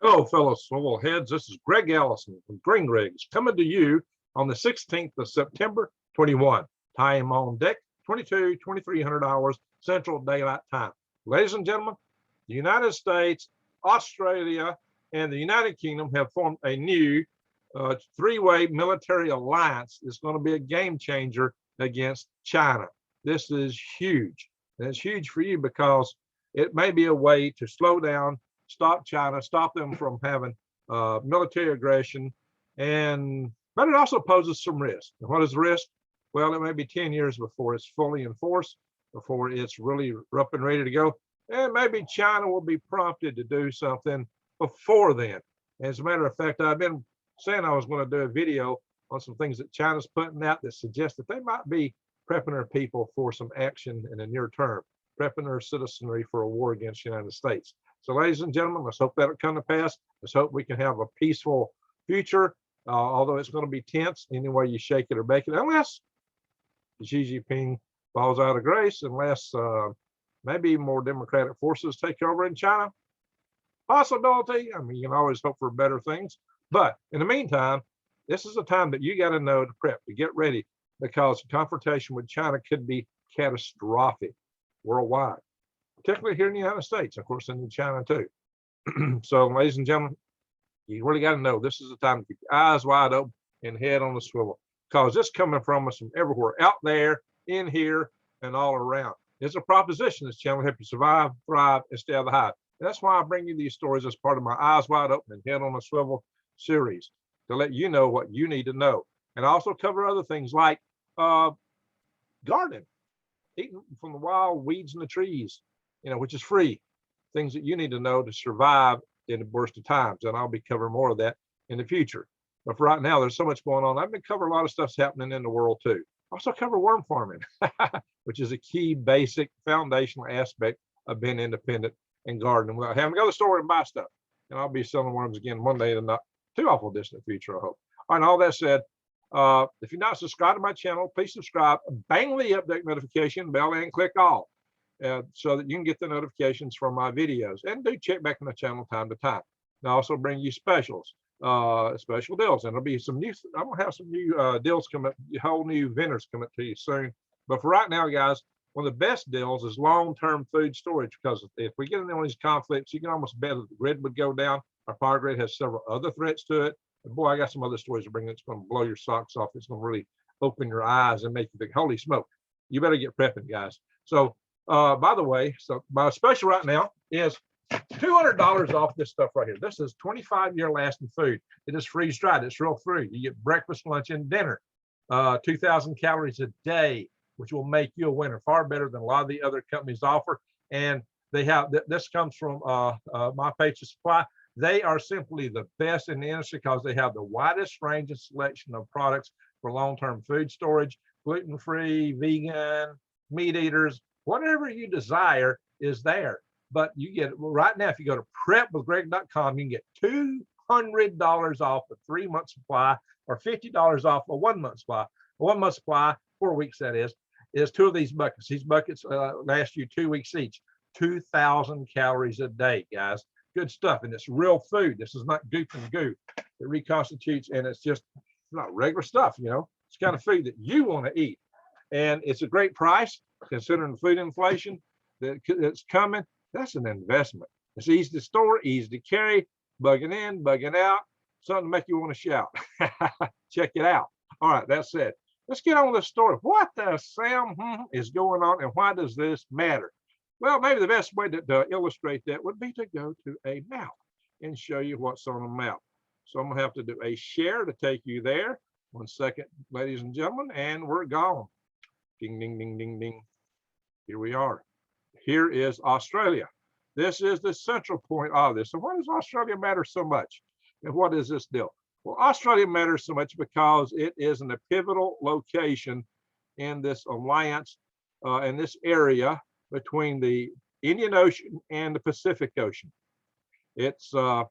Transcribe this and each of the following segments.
Hello, fellow swivel heads. This is Greg Allison from Green Rigs coming to you on the 16th of September 21. Time on deck 2300 hours Central Daylight Time. Ladies and gentlemen, the United States, Australia, and the United Kingdom have formed a new three-way military alliance. It's going to be a game changer against China. This is huge. And it's huge for you because it may be a way to slow down, stop China, stop them from having military aggression, but it also poses some risk. And what is the risk? Well, it may be 10 years before it's fully enforced, before it's really up and ready to go. And maybe China will be prompted to do something before then. As a matter of fact, I've been saying I was going to do a video on some things that China's putting out that suggest that they might be prepping their people for some action in the near term, prepping their citizenry for a war against the United States. So, ladies and gentlemen, let's hope that'll come to pass. Let's hope we can have a peaceful future, although it's going to be tense any way you shake it or bake it, unless Xi Jinping falls out of grace, unless maybe more democratic forces take over in China. Possibility. I mean, you can always hope for better things. But in the meantime, this is a time that you got to know to prep, to get ready, because confrontation with China could be catastrophic worldwide, particularly here in the United States, of course, in China too. So, ladies and gentlemen, you really got to know this is the time to keep your eyes wide open and head on the swivel, because it's coming from us from everywhere, out there, in here, and all around. It's a proposition. This channel will help you survive, thrive, and stay out of the hive. And that's why I bring you these stories as part of my Eyes Wide Open and Head on the Swivel series, to let you know what you need to know. And I also cover other things like gardening, eating from the wild weeds in the trees, which is free. Things that you need to know to survive in the worst of times. And I'll be covering more of that in the future. But for right now, there's so much going on. I've been covering a lot of stuff's happening in the world too. I also cover worm farming, which is a key, basic, foundational aspect of being independent and gardening without having to go to the store and buy stuff. And I'll be selling worms again one day in the not too awful distant future, I hope. All right, all that said, if you're not subscribed to my channel, please subscribe, bang the update notification bell, and click all, so that you can get the notifications from my videos. And do check back on the channel time to time. And I also bring you specials, special deals. And there'll be some new, I'm going to have some new deals coming, whole new vendors coming to you soon. But for right now, guys, one of the best deals is long-term food storage, because if we get into one of these conflicts, you can almost bet that the grid would go down. Our power grid has several other threats to it. And boy, I got some other stories to bring that's going to blow your socks off. It's going to really open your eyes and make you think, holy smoke, you better get prepping, guys. So, by the way, so my special right now is $200 off this stuff right here. This is 25-year lasting food. It is freeze dried. It's real food. You get breakfast, lunch, and dinner. 2,000 calories a day, which will make you a winner, far better than a lot of the other companies offer. And they have, this comes from My Patriot Supply. They are simply the best in the industry because they have the widest range and selection of products for long-term food storage, gluten-free, vegan, meat eaters, whatever you desire is there. But you get, right now, if you go to prepwithgreg.com, you can get $200 off a 3-month supply, or $50 off a 1-month supply. A 1-month supply, 4 weeks that is 2 of these buckets. These buckets last you 2 weeks each. 2,000 calories a day, guys. Good stuff, and it's real food. This is not goop and goo. It reconstitutes, and it's just not regular stuff. It's kind of food that you want to eat, and it's a great price considering the food inflation that's coming. That's an investment. It's easy to store, easy to carry, bugging in, bugging out, something to make you want to shout. Check it out. All right, that said, let's get on with the story. What the Sam is going on, and why does this matter? Well, maybe the best way to illustrate that would be to go to a map and show you what's on the map. So I'm going to have to do a share to take you there. 1 second, ladies and gentlemen, and we're gone. Ding, ding, ding, ding, ding. Here we are. Here is Australia. This is the central point of this. So why does Australia matter so much? And what is this deal? Well, Australia matters so much because it is in a pivotal location in this alliance, in this area between the Indian Ocean and the Pacific Ocean. It's and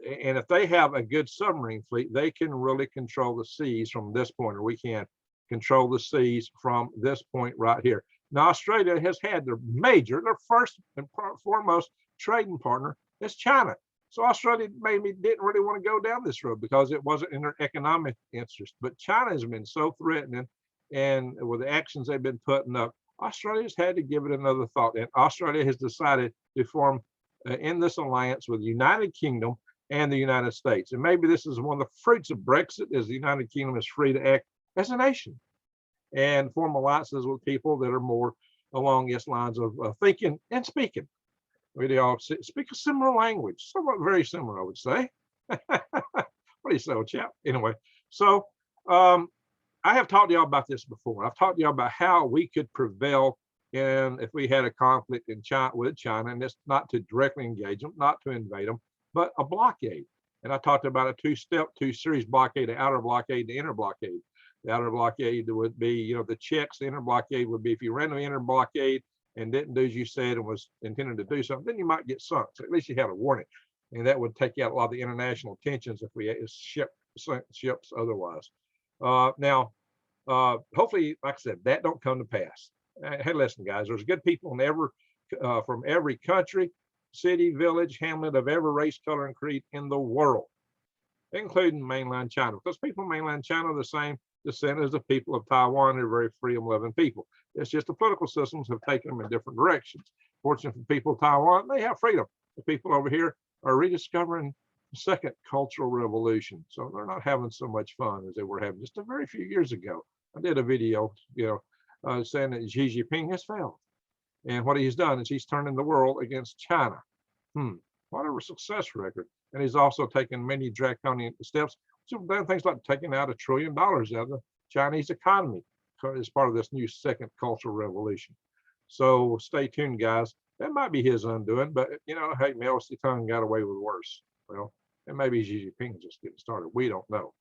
if they have a good submarine fleet, they can really control the seas from this point, or we can control the seas from this point right here. Now, Australia has had their first and foremost trading partner It's China. So Australia maybe didn't really want to go down this road because it wasn't in their economic interest. But China has been so threatening, and with the actions they've been putting up, Australia's had to give it another thought. And Australia has decided to form in this alliance with the United Kingdom and the United States. And maybe this is one of the fruits of Brexit, is the United Kingdom is free to act as a nation and form alliances with people that are more along its lines of thinking and speaking. We all speak a similar language, somewhat very similar, I would say. What do you say, old chap? Anyway, so I have talked to y'all about this before. I've talked to y'all about how we could prevail in if we had a conflict in China with China, and it's not to directly engage them, not to invade them, but a blockade. And I talked about a two-step, two-series blockade: the outer blockade, the inner blockade. The outer blockade would be, you know, the checks. The inner blockade would be if you ran the inner blockade and didn't do as you said and was intending to do something, then you might get sunk. So at least you had a warning, and that would take out a lot of the international tensions if we had ships otherwise. Now, hopefully, like I said, that don't come to pass. Hey, listen, guys, there's good people in from every country, city, village, hamlet of every race, color, and creed in the world, including mainland China, because people in mainland China are the same descent as the people of Taiwan. They're very freedom-loving people. It's just the political systems have taken them in different directions. Fortunately for people of Taiwan, they have freedom. The people over here are rediscovering the second cultural revolution. So they're not having so much fun as they were having just a very few years ago. I did a video, saying that Xi Jinping has failed. And what he's done is he's turning the world against China. What a success record. And he's also taken many draconian steps, which have done things like taking out $1 trillion out of the Chinese economy as part of this new second cultural revolution. So stay tuned, guys. That might be his undoing, but hey, Mao Zedong got away with worse. Well, and maybe Xi Jinping just getting started. We don't know.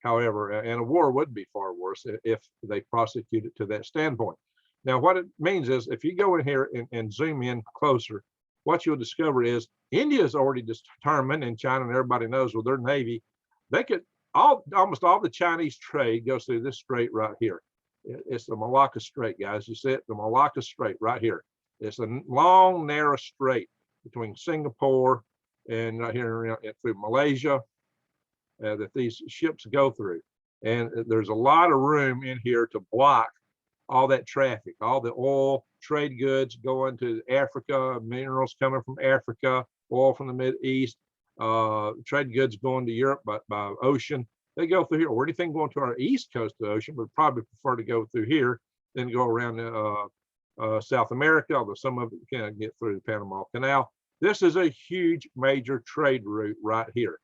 However, and a war would be far worse if they prosecute it to that standpoint. Now, what it means is if you go in here and zoom in closer, what you'll discover is India is already determined, and China, and everybody knows with their Navy, they could almost all the Chinese trade goes through this strait right here. It's the Malacca Strait, guys. You see it, the Malacca Strait right here. It's a long, narrow strait between Singapore and right here through Malaysia that these ships go through. And there's a lot of room in here to block all that traffic, all the oil, trade goods going to Africa, minerals coming from Africa, oil from the Middle East, trade goods going to Europe by ocean. They go through here, or anything going to our east coast of the ocean would probably prefer to go through here than go around South America, although some of it can get through the Panama Canal. This is a huge major trade route right here.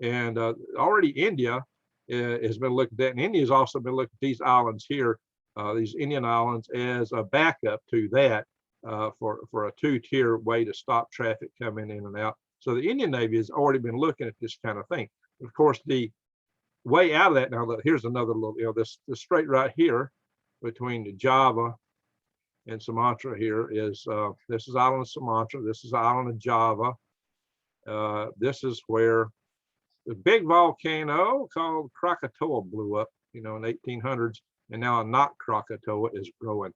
And already India has been looked at, and India has also been looking at these islands here, these Indian islands, as a backup to that for a two-tier way to stop traffic coming in and out. So the Indian Navy has already been looking at this kind of thing. Of course, the way out of that, now here's another little, this strait right here between Java and Sumatra here is, this is island of Sumatra, this is the island of Java. This is where the big volcano called Krakatoa blew up, in the 1800s, and now a not Krakatoa is growing.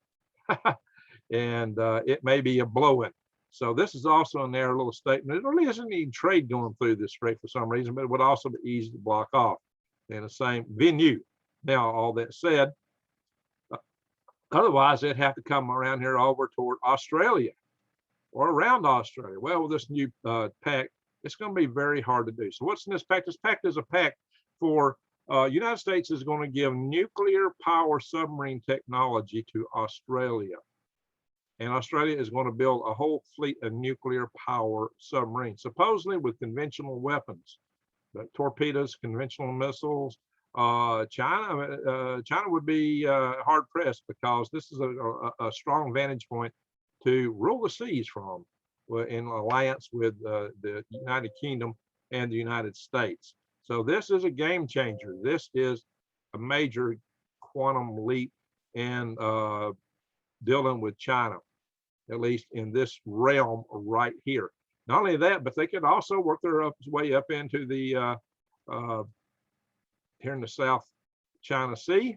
And it may be a blowing. So this is also a narrow little statement. There really isn't any trade going through this strait for some reason, but it would also be easy to block off in the same venue. Now, all that said, otherwise they'd have to come around here over toward Australia or around Australia. Well, with this new pact, it's going to be very hard to do. So what's in this pact? This pact is a pact for United States is going to give nuclear power submarine technology to Australia. And Australia is going to build a whole fleet of nuclear power submarines, supposedly with conventional weapons, torpedoes, conventional missiles. China would be hard pressed because this is a strong vantage point to rule the seas from, in alliance with the United Kingdom and the United States. So this is a game changer. This is a major quantum leap in dealing with China, at least in this realm right here. Not only that, but they could also work their way up into the here in the South China Sea.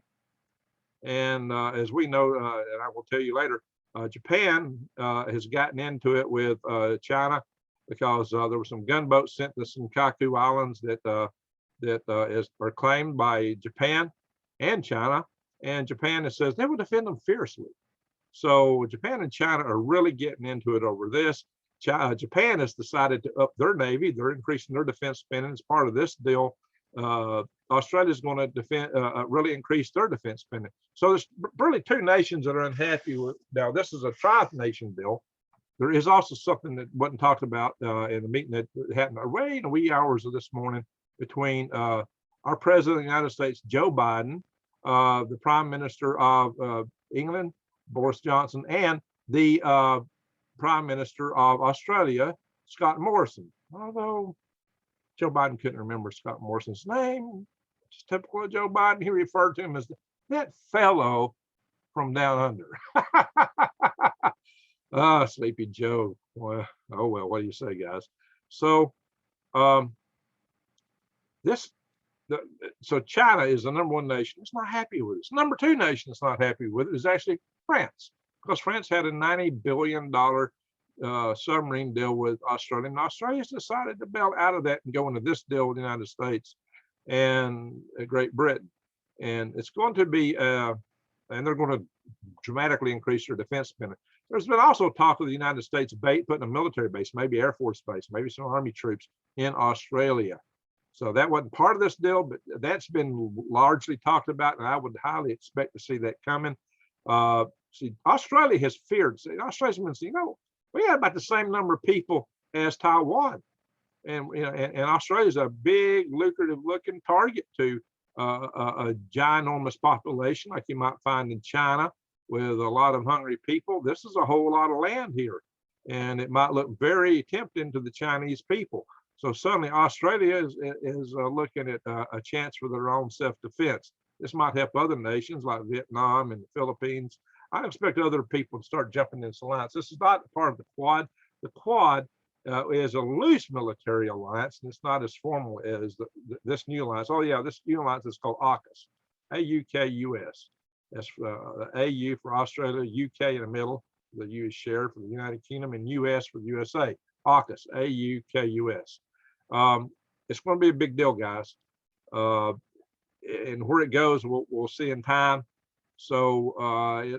And as we know, and I will tell you later, Japan has gotten into it with China, because there were some gunboats sent to some Kaku Islands that are claimed by Japan and China, and Japan says they will defend them fiercely. So Japan and China are really getting into it over this. Japan has decided to up their Navy. They're increasing their defense spending as part of this deal. Australia is going to really increase their defense spending. So there's really two nations that are unhappy with. Now, this is a tri-nation bill. There is also something that wasn't talked about in the meeting that happened way in the wee hours of this morning between our president of the United States, Joe Biden, the Prime Minister of England, Boris Johnson, and the Prime Minister of Australia, Scott Morrison. Although Joe Biden couldn't remember Scott Morrison's name, it's typical of Joe Biden. He referred to him as that fellow from down under. Sleepy Joe. Well, oh well, what do you say, guys? So so China is the number one nation that's not happy with this. Number two nation that's not happy with it is actually France, because France had a $90 billion submarine deal with Australia, and Australia's decided to bail out of that and go into this deal with the United States and Great Britain. And it's going to be, and they're going to dramatically increase their defense spending. There's been also talk of the United States putting a military base, maybe Air Force base, maybe some Army troops in Australia. So that wasn't part of this deal, but that's been largely talked about, and I would highly expect to see that coming. See, Australia has feared. See, Australia's been saying, we got about the same number of people as Taiwan, and Australia is a big, lucrative-looking target to a ginormous population like you might find in China, with a lot of hungry people. This is a whole lot of land here, and it might look very tempting to the Chinese people. So suddenly Australia is looking at a chance for their own self-defense. This might help other nations like Vietnam and the Philippines. I expect other people to start jumping in this alliance. This is not part of the Quad. The Quad is a loose military alliance, and it's not as formal as this new alliance. Oh yeah, this new alliance is called AUKUS, AUKUS. That's AU for Australia, UK in the middle, the U is shared for the United Kingdom, and US for the USA. AUKUS, AUKUS. It's going to be a big deal, guys. And where it goes, we'll see in time. So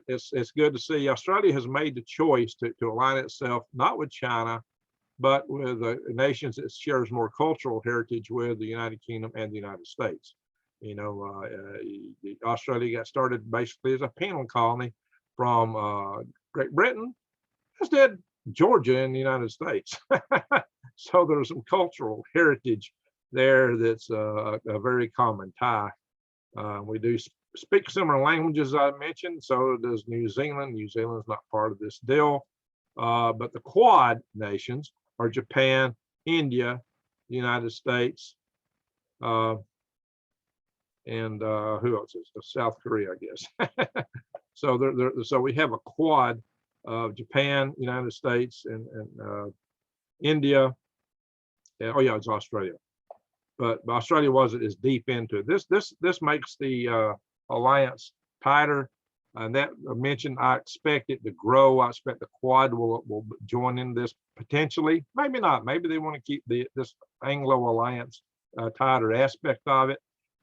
it's good to see Australia has made the choice to align itself not with China, but with nations it shares more cultural heritage with, the United Kingdom and the United States. Australia got started basically as a penal colony from Great Britain, as did Georgia in the United States. So there's some cultural heritage there that's a very common tie. We do speak similar languages, I mentioned, so does New Zealand. New Zealand's not part of this deal. But the Quad nations are Japan, India, the United States, and who else is South Korea, I guess. So we have a Quad of Japan, United States, and India. Oh yeah, it's Australia, but Australia wasn't as deep into it. This makes the alliance tighter, and that I mentioned. I expect it to grow. I expect the Quad will join in this potentially. Maybe not. Maybe they want to keep this Anglo alliance tighter aspect of it.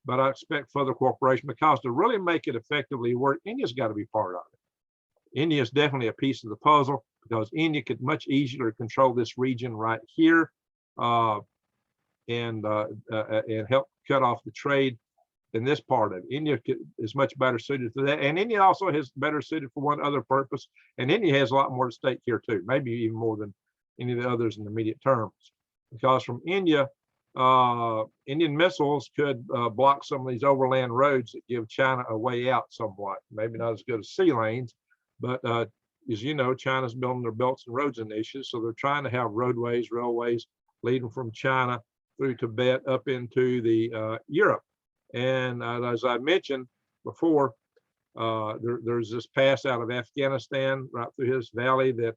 But I expect further cooperation, because to really make it effectively work, India's got to be part of it. India is definitely a piece of the puzzle, because India could much easier control this region right here, and help cut off the trade in this part of it. India is much better suited to that, and India also is better suited for one other purpose. And India has a lot more at stake here too, maybe even more than any of the others in the immediate terms, because from India, Indian missiles could block some of these overland roads that give China a way out somewhat. Maybe not as good as sea lanes, but as you know, China's building their belts and roads initiatives, so they're trying to have roadways, railways leading from China through Tibet up into the Europe. And as I mentioned before, there's this pass out of Afghanistan right through his valley that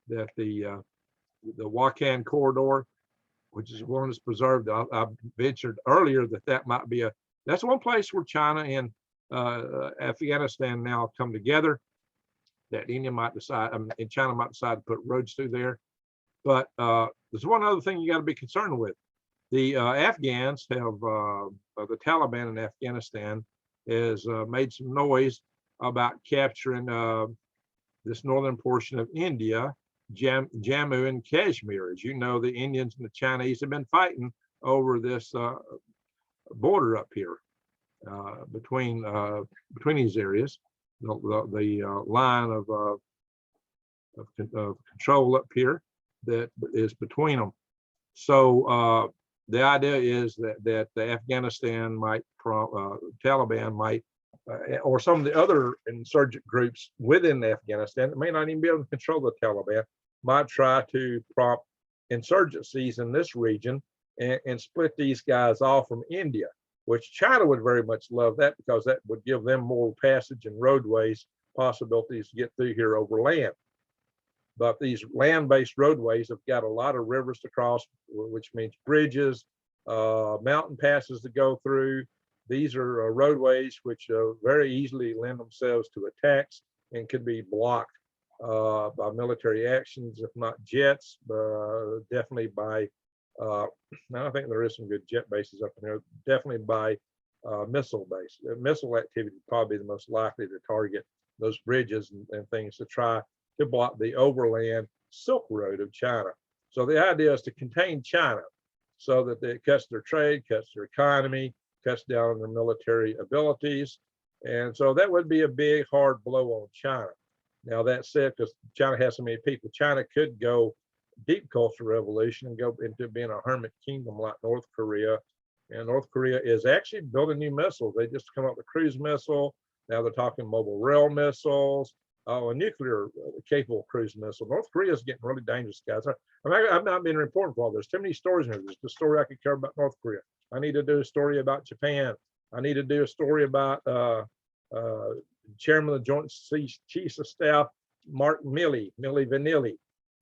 the Wakhan corridor, which is one that's preserved. I ventured earlier that might be that's one place where China and Afghanistan now come together, that India might decide, and China might decide to put roads through there. But there's one other thing you got to be concerned with. The Afghans have, the Taliban in Afghanistan has made some noise about capturing this northern portion of India, Jammu and Kashmir. As you know, the Indians and the Chinese have been fighting over this border up here between these areas, the line of control up here that is between them. So the idea is that the Afghanistan might, Taliban might, or some of the other insurgent groups within Afghanistan that may not even be able to control the Taliban, might try to prompt insurgencies in this region and split these guys off from India, which China would very much love that, because that would give them more passage and roadways possibilities to get through here over land. But these land-based roadways have got a lot of rivers to cross, which means bridges, mountain passes to go through. These are roadways which very easily lend themselves to attacks and could be blocked by military actions, if not jets, definitely by, I think there is some good jet bases up in there, definitely by missile base. Missile activity would probably be the most likely to target those bridges and things to try to block the overland Silk Road of China. So the idea is to contain China so that it cuts their trade, cuts their economy, cuts down on their military abilities. And so that would be a big, hard blow on China. Now, that said, because China has so many people, China could go deep cultural revolution and go into being a hermit kingdom like North Korea. And North Korea is actually building new missiles. They just come up with a cruise missile. Now they're talking mobile rail missiles. A nuclear capable cruise missile. North Korea is getting really dangerous, guys. I've not been reporting for all. There's too many stories in here. There's the story I could cover about North Korea. I need to do a story about Japan. I need to do a story about Chairman of the Joint Chiefs of Staff, Mark Milley Vanilli.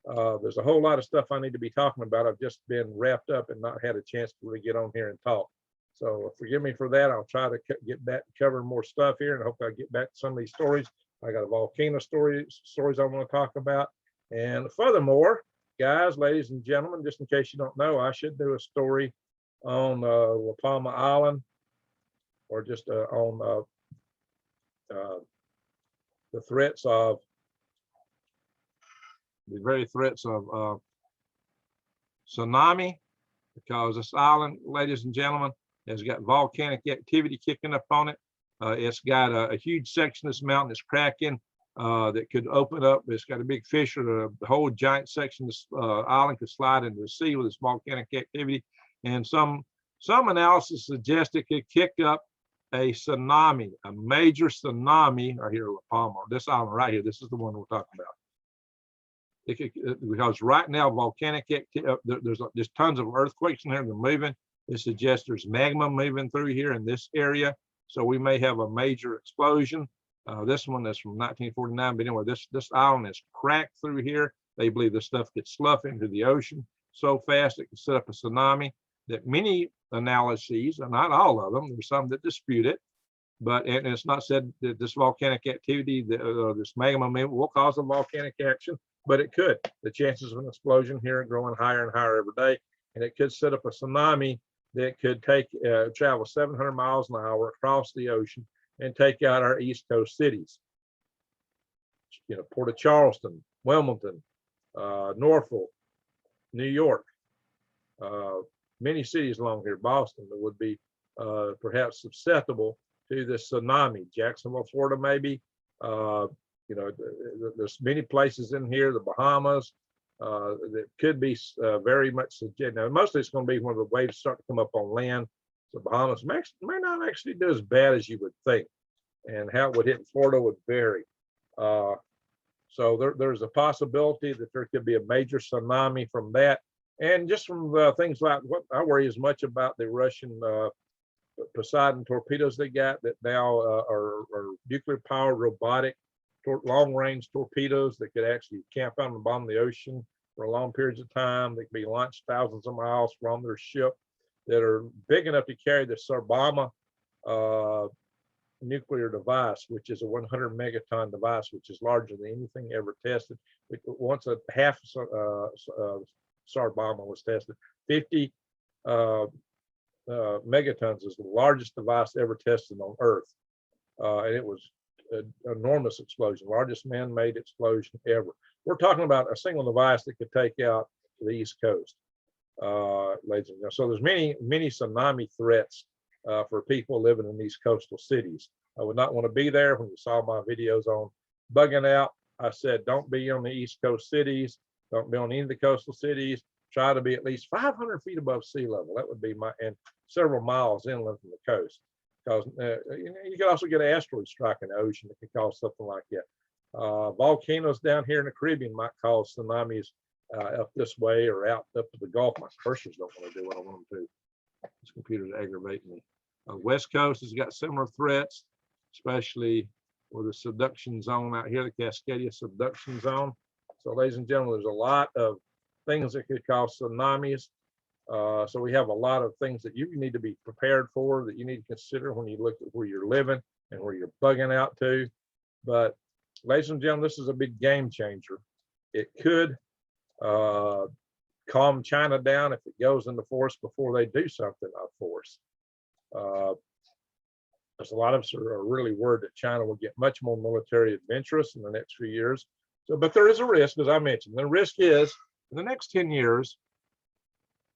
There's a whole lot of stuff I need to be talking about. I've just been wrapped up and not had a chance to really get on here and talk. So forgive me for that. I'll try to get back to covering more stuff here, and I hope I get back to some of these stories. I got a volcano stories I want to talk about. And furthermore, guys, ladies and gentlemen, just in case you don't know, I should do a story on La Palma Island, or just on the threats of, the very threats of tsunami, because this island, ladies and gentlemen, has got volcanic activity kicking up on it. It's got a huge section of this mountain that's cracking that could open up. It's got a big fissure. The whole giant section of this island could slide into the sea with this volcanic activity. And some analysis suggests it could kick up a tsunami, a major tsunami right here, La Palma, this island right here. This is the one we're talking about. It could, because right now volcanic activity, there's tons of earthquakes in here. They're moving. It suggests there's magma moving through here in this area. So we may have a major explosion. This one is from 1949, but anyway, this island is cracked through here. They believe this stuff gets sloughed into the ocean so fast it can set up a tsunami. That many analyses, and not all of them, there's some that dispute it, but and it's not said that this volcanic activity, this magma will cause a volcanic action, but it could. The chances of an explosion here are growing higher and higher every day, and it could set up a tsunami that could travel 700 miles an hour across the ocean and take out our East Coast cities. Port of Charleston, Wilmington, Norfolk, New York, many cities along here, Boston, that would be perhaps susceptible to this tsunami. Jacksonville, Florida, maybe. There's many places in here, the Bahamas, that could be very much. Now, mostly it's going to be when the waves start to come up on land. So Bahamas may not actually do as bad as you would think, and how it would hit Florida would vary. So there's a possibility that there could be a major tsunami from that, and just from things like what I worry as much about the Russian Poseidon torpedoes they got that now are nuclear powered robotic long-range torpedoes that could actually camp out on the bottom of the ocean for long periods of time. They could be launched thousands of miles from their ship, that are big enough to carry the Sabama nuclear device, which is a 100 megaton device, which is larger than anything ever tested. Once a half SAR bomber was tested, 50 megatons is the largest device ever tested on Earth, and it was an enormous explosion, largest man-made explosion ever. We're talking about a single device that could take out the East Coast, ladies and gentlemen. So there's many tsunami threats for people living in these coastal cities. I would not want to be there. When you saw my videos on bugging out, I said, don't be on the East Coast cities. Don't be on any of the coastal cities. Try to be at least 500 feet above sea level. That would be and several miles inland from the coast. Because you can also get an asteroid striking the ocean that could cause something like that. Volcanoes down here in the Caribbean might cause tsunamis up this way or out up to the Gulf. My cursors don't want to do what I want them to. This computer's aggravating me. West Coast has got similar threats, especially with the subduction zone out here, the Cascadia subduction zone. So, ladies and gentlemen, there's a lot of things that could cause tsunamis. So we have a lot of things that you need to be prepared for, that you need to consider when you look at where you're living and where you're bugging out to. But ladies and gentlemen, this is a big game changer. It could calm China down if it goes into force before they do something of force. There's a lot of us are really worried that China will get much more military adventurous in the next few years. So, but there is a risk, as I mentioned. The risk is in the next 10 years,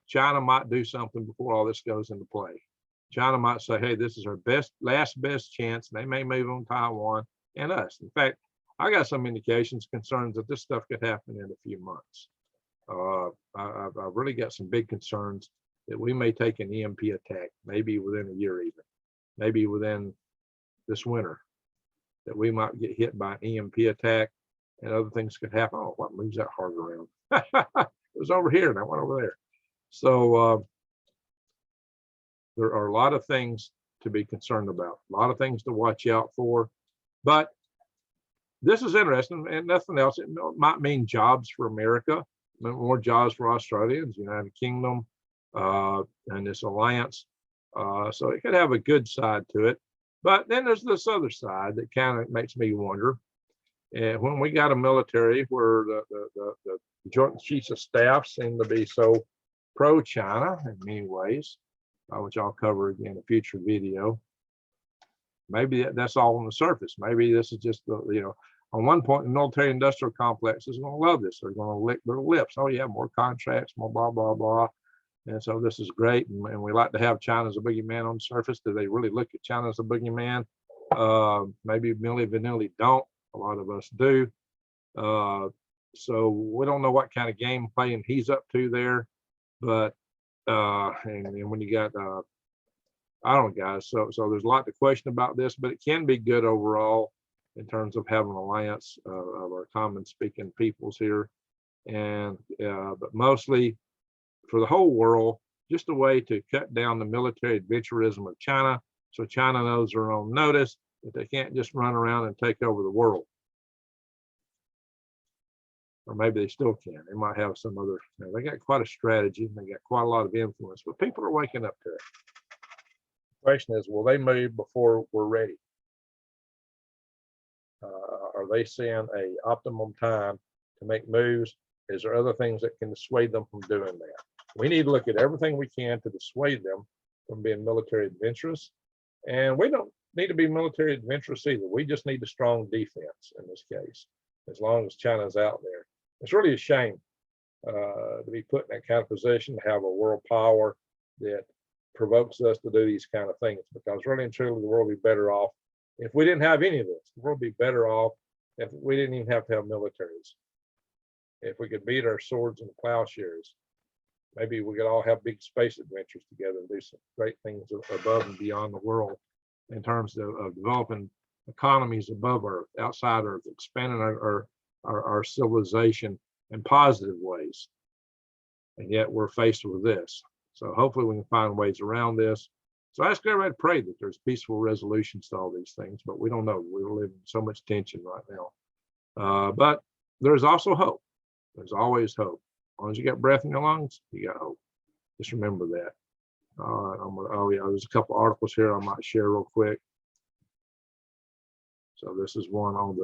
China might do something before all this goes into play. China might say, hey, this is our last best chance. And they may move on Taiwan and us. In fact, I got some indications, concerns that this stuff could happen in a few months. I've really got some big concerns that we may take an EMP attack, maybe within a year even, maybe within this winter, that we might get hit by an EMP attack and other things could happen. Oh, what moves that heart around? It was over here and I went over there. So there are a lot of things to be concerned about, a lot of things to watch out for. But this is interesting, and nothing else. It might mean jobs for America, more jobs for Australians, United Kingdom, and this alliance. So it could have a good side to it. But then there's this other side that kind of makes me wonder. And when we got a military where the Joint Chiefs of Staff seem to be so pro-China in many ways, which I'll cover again in a future video. Maybe that's all on the surface. Maybe this is just on one point, the military-industrial complex is going to love this. They're going to lick their lips. Oh yeah, more contracts, more blah blah blah, and so this is great. And we like to have China as a boogeyman on the surface. Do they really look at China as a boogeyman? Maybe Milli Vanilli don't. A lot of us do. So we don't know what kind of game playing he's up to there. But and when you got I don't know, guys, so there's a lot to question about this, but it can be good overall in terms of having an alliance of our common speaking peoples here, and but mostly for the whole world, just a way to cut down the military adventurism of China, so China knows their own notice that they can't just run around and take over the world. Or maybe they still can. They might have some other, they got quite a strategy, they got quite a lot of influence, but people are waking up to it. The question is, will they move before we're ready? Are they seeing a optimum time to make moves? Is there other things that can dissuade them from doing that? We need to look at everything we can to dissuade them from being military adventurous. And we don't need to be military adventurous either. We just need a strong defense in this case, as long as China's out there. It's really a shame to be put in that kind of position, to have a world power that provokes us to do these kind of things, because really and truly the world would be better off if we didn't have any of this. The world would be better off if we didn't even have to have militaries. If we could beat our swords and plowshares, maybe we could all have big space adventures together and do some great things above and beyond the world in terms of developing economies above Earth, outside Earth, expanding our civilization in positive ways. And yet we're faced with this. So hopefully we can find ways around this. So I ask everybody to pray that there's peaceful resolutions to all these things, but we don't know. We're living in so much tension right now. But there's also hope. There's always hope. As long as you got breath in your lungs, you got hope. Just remember that. All right, oh yeah, there's a couple articles here I might share real quick. So this is one on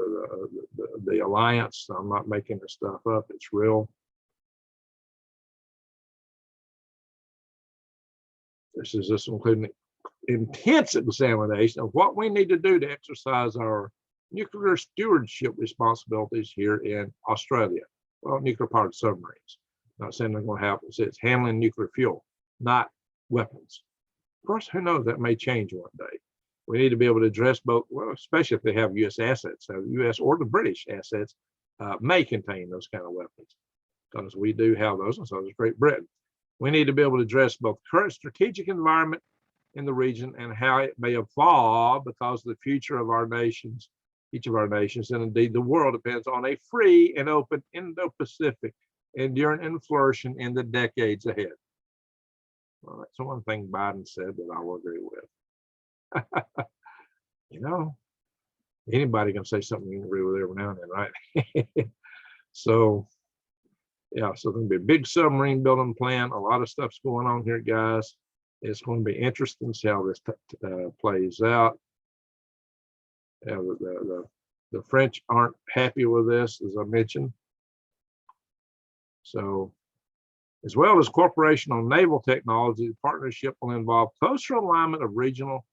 the alliance. I'm not making this stuff up. It's real. This is just including intense examination of what we need to do to exercise our nuclear stewardship responsibilities here in Australia. Well, nuclear powered submarines. Not saying they're going to happen. It's handling nuclear fuel, not weapons. Of course, who knows? That may change one day. We need to be able to address both, well, especially if they have U.S. assets. So the U.S. or the British assets may contain those kind of weapons, because we do have those, and so does Great Britain. We need to be able to address both current strategic environment in the region and how it may evolve, because the future of our nations, each of our nations, and indeed the world, depends on a free and open Indo-Pacific, enduring and flourishing in the decades ahead. Well, that's one thing Biden said that I will agree with. You know, anybody can say something you can agree with every now and then, right? So, yeah, so there's going to be a big submarine building plan. A lot of stuff's going on here, guys. It's going to be interesting to see how this plays out. The French aren't happy with this, as I mentioned. So, as well as cooperation on naval technology, the partnership will involve closer alignment of regional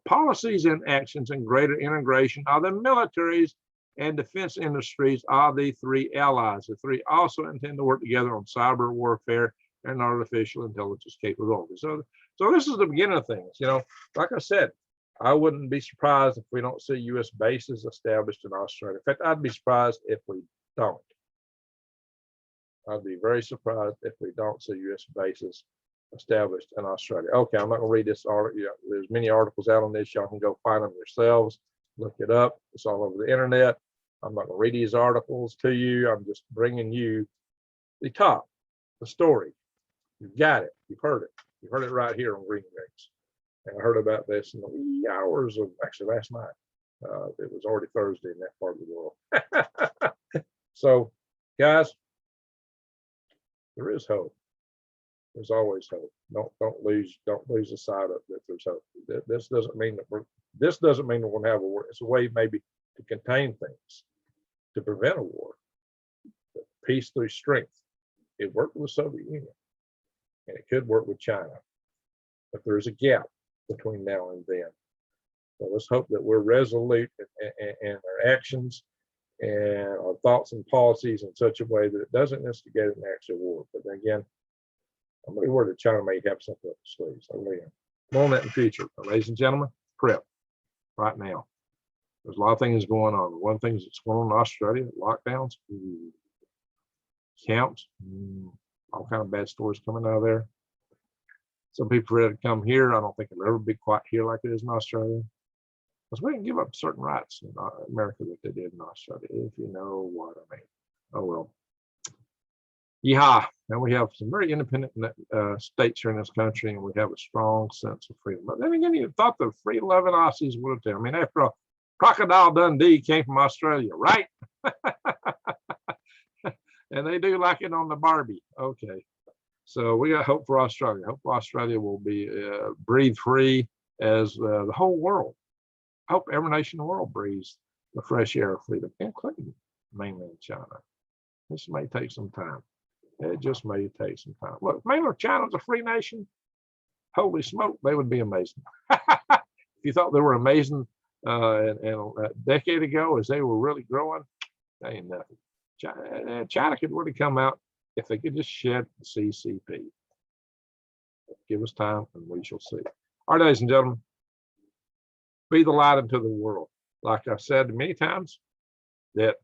policies and actions and greater integration of the militaries and defense industries of the three allies. The three also intend to work together on cyber warfare and artificial intelligence capabilities. So this is the beginning of things. You know, like I said, I wouldn't be surprised if we don't see U.S. bases established in Australia. In fact, I'd be surprised if we don't. I'd be very surprised if we don't see U.S. bases established in Australia. Okay, I'm not going to read this article. Yeah, there's many articles out on this. Y'all can go find them yourselves. Look it up. It's all over the internet. I'm not going to read these articles to you. I'm just bringing you the top, the story. You've got it. You've heard it. You heard it right here on Green Rings. And I heard about this in the wee hours of, actually last night. It was already Thursday in that part of the world. So, guys, there is hope. There's always hope. Don't lose the sight of that there's hope. This doesn't mean that we're going to have a war. It's a way maybe to contain things, to prevent a war. Peace through strength. It worked with the Soviet Union, and it could work with China. But there's a gap between now and then. So let's hope that we're resolute in our actions and our thoughts and policies in such a way that it doesn't instigate an actual war. But then again, I'm really worried that China may have something up the sleeves. I really am. More on that in the future. But ladies and gentlemen, prep right now. There's a lot of things going on. One thing that's going on in Australia, lockdowns, counts, all kind of bad stories coming out of there. Some people are ready to come here. I don't think it'll ever be quite here like it is in Australia. Because we didn't give up certain rights in America that they did in Australia, if you know what I mean. Oh, well. Yeah, and we have some very independent states here in this country, and we have a strong sense of freedom. But then again, you thought the free-loving Aussies would have too. I mean, after all, Crocodile Dundee came from Australia, right? And they do like it on the Barbie. Okay. So we got hope for Australia. Hope for Australia will be breathe free as the whole world. I hope every nation in the world breathes the fresh air of freedom, including mainland China. This may take some time. It just may take some time. Look, mainland China's a free nation. Holy smoke, they would be amazing. If you thought they were amazing a decade ago as they were really growing, they ain't nothing. China could really come out if they could just shed the CCP. Give us time and we shall see. All right, ladies and gentlemen, be the light into the world. Like I've said many times, that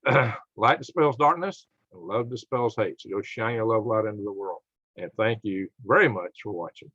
light dispels darkness and love dispels hate. So go shine your love light into the world. And thank you very much for watching.